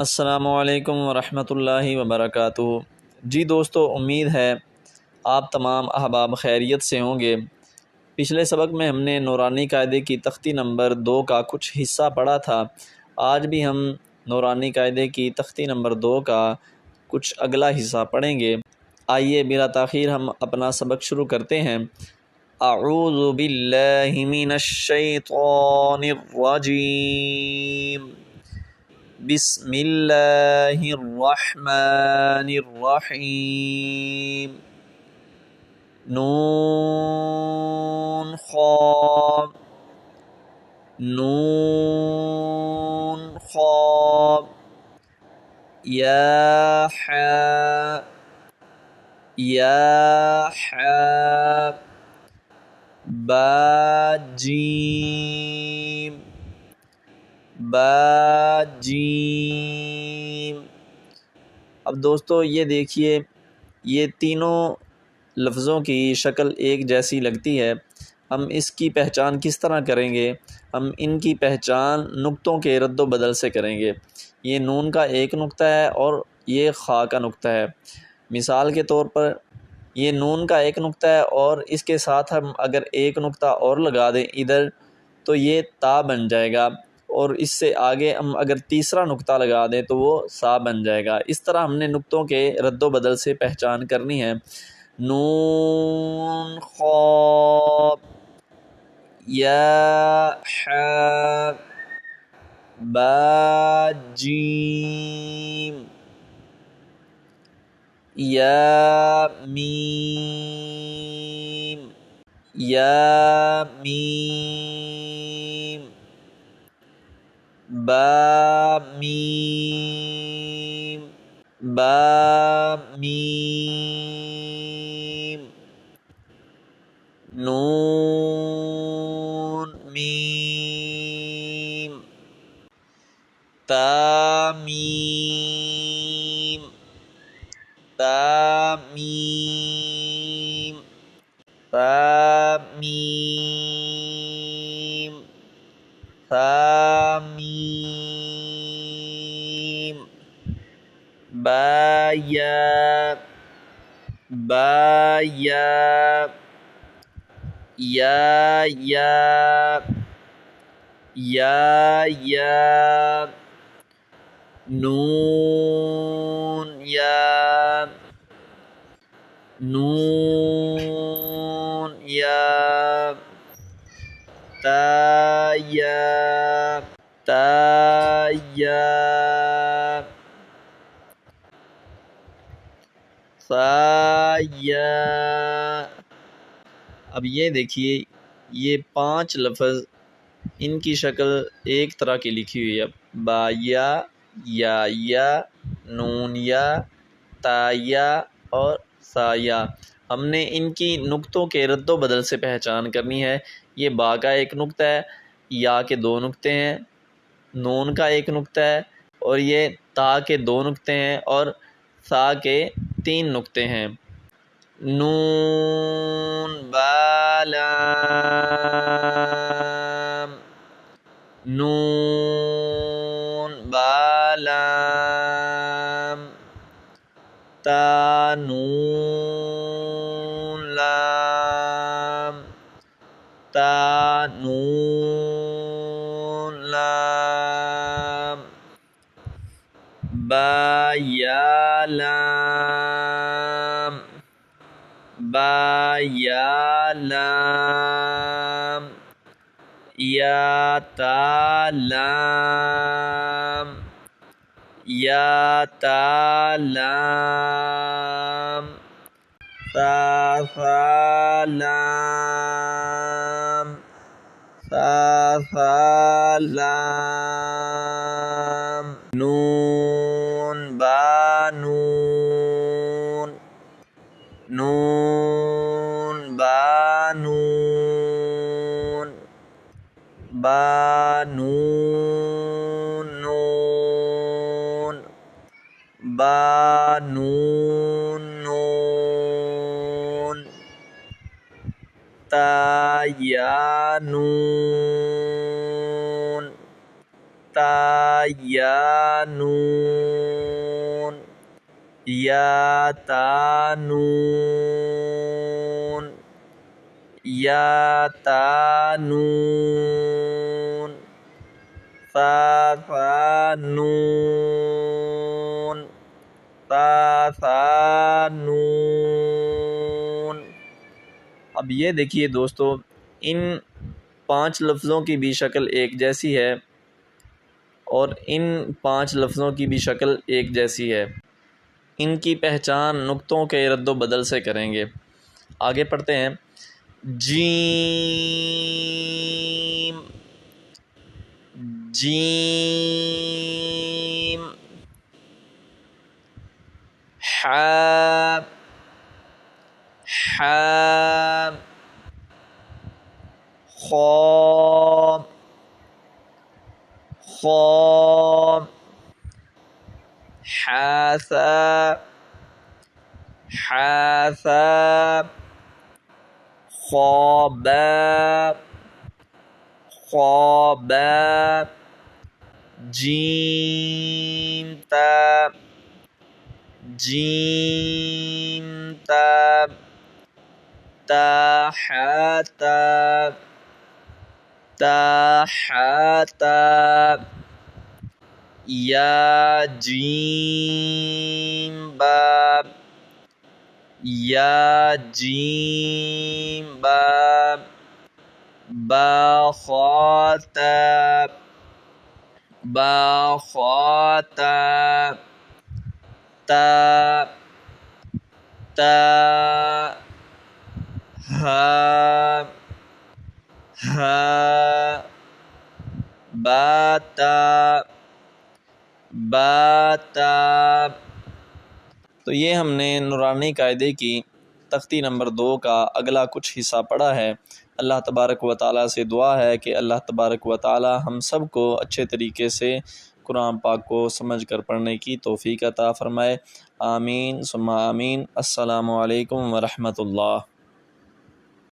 अस्सलामुअलैकुम वरहमतुल्लाहि वबरकातुहू। जी दोस्तों, उम्मीद है आप तमाम अहबाब खैरियत से होंगे। पिछले सबक में हमने नूरानी कायदे की तख्ती नंबर 2 का कुछ हिस्सा पढ़ा था। आज भी हम नूरानी कायदे की तख्ती नंबर 2 का कुछ अगला हिस्सा पढ़ेंगे। आइए बिला ताख़ीर हम अपना सबक शुरू करते हैं। अऊज़ु बिल्लाहि मिनश शैतानिर रजीम। बिस्मिल्लाहिर्रहमानिर्रहीम। नून ख़ाफ या बा जीम। अब दोस्तों ये देखिए, ये तीनों लफ्ज़ों की शक्ल एक जैसी लगती है। हम इसकी पहचान किस तरह करेंगे? हम इनकी पहचान नुक्तों के रद्दो बदल से करेंगे। ये नून का एक नुक्ता है और ये खा का नुक्ता है। मिसाल के तौर पर ये नून का एक नुक्ता है और इसके साथ हम अगर एक नुक्ता और लगा दें इधर, तो ये ता बन जाएगा, और इससे आगे हम अगर तीसरा नुक्ता लगा दें तो वो सा बन जाएगा। इस तरह हमने नुक्तों के रद्दो बदल से पहचान करनी है। नून ख़ाफ या बा जीम या मीम बा मीम नून मीम ता मीम सा मीम बा या नून या ता सा या। अब ये देखिए, ये 5 लफ्ज़, इनकी शक्ल एक तरह की लिखी हुई है। बाया, या, नून या, ताया और साया। हमने इनकी नुक्तों के रद्दो बदल से पहचान करनी है। ये बा का एक नुक्ता है, या के 2 नुक्ते हैं, नून का एक नुक्ता है, और ये ता के 2 नुक्ते हैं, और सा के 3 नुक्ते हैं। नून बालाम, नून बालाम, ता नून लाम, ता नून लाम, बा या लाम, या ता लाम, सा लाम, नून बानून, नून बानून, बानून नून, बानून नून, ताया नून, ता या नून, या ता नून, या ता नून, सा नून, सा नून। अब ये देखिए दोस्तों, इन 5 लफ्ज़ों की भी शक्ल एक जैसी है और इन 5 लफ्ज़ों की भी शक्ल एक जैसी है। इनकी पहचान नुक्तों के रद्दो बदल से करेंगे। आगे पढ़ते हैं। जीम, जीम, हा, हा, खा, खा, हासा, हासा, ख़ाबा, ख़ाबा, जीम ता, जीम ता, ताहाता, ताहाता, या जीम बा, या जीम बा, बा ख़ाता, बा ख़ाता, ता, ता, हा, हा, बाता, बाता। तो ये हमने नूरानी कायदे की तख्ती नंबर 2 का अगला कुछ हिस्सा पढ़ा है। अल्लाह तबारक व तआला से दुआ है कि अल्लाह तबारक व तआला हम सब को अच्छे तरीके से कुरान पाक को समझ कर पढ़ने की तौफ़ीक अता फ़रमाए। आमीन सुम्मा आमीन। अस्सलामु अलैकुम व रहमतुल्लाह।